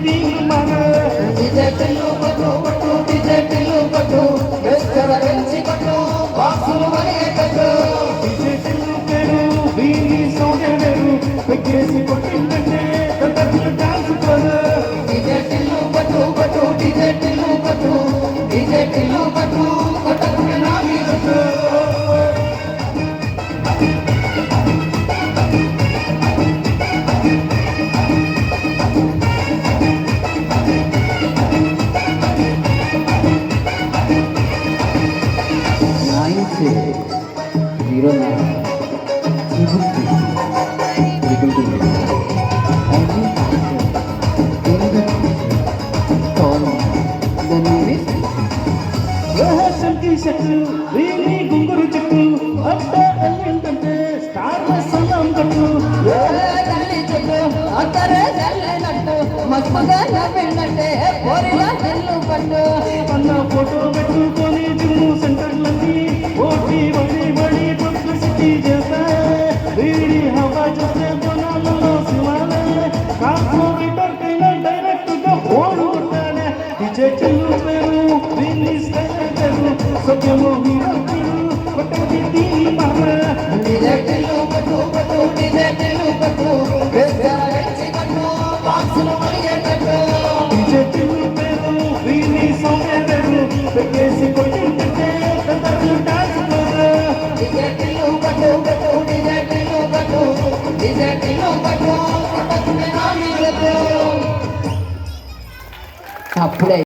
తీరు మన డిజెట్లు పట్టు డిజెట్లు పట్టు వెస్టరగంచి పట్టు బాక్సులు మరిగెట్టు డిజెట్లు పేరు వీరి సౌండే వేరు పెగ్గేసి కొట్టిందంటే డాన్స్ పడు డిజెట్లు పట్టు డిజెట్లు పట్టు డిజెట్లు పట్టు కొట్టకునే నా మీదట్టు చెట్టు వీరి గుంగురు చెట్టు అట్ట ఏంటంటే స్టార్ సలం కట్టు తల్లి చెట్టు అత్తరే చల్లనట్టు మస్మగా నవ్విందంటే పోరిలా చెల్లు పట్టు అన్న ఫోటో పెట్టుకొని జిమ్ము సెంటర్లకి ఓటి వడి పబ్లిసిటీ చేస్తే వీడి హవా చూస్తే జనాలలో శివాలే కార్పొరేటర్ కైనా డైరెక్ట్ గా ఫోన్ కొట్టానే డిజెట్లు పేరు వీరి సత్యము కొట్టది దీని మహ డిజెట్లు పట్టు డిజెట్లు పట్టు వెస్టరగంచి పట్టు బాక్సులు మరిగెట్టు డిజెట్లు పేరు వీరి సౌండే వేరు పెగ్గేసి కొట్టిందంటే డాన్స్ పడు డిజెట్లు పట్టు డిజెట్లు పట్టు డిజెట్లు పట్టు కొట్టకునే నా మీదట్టు అప్పుడే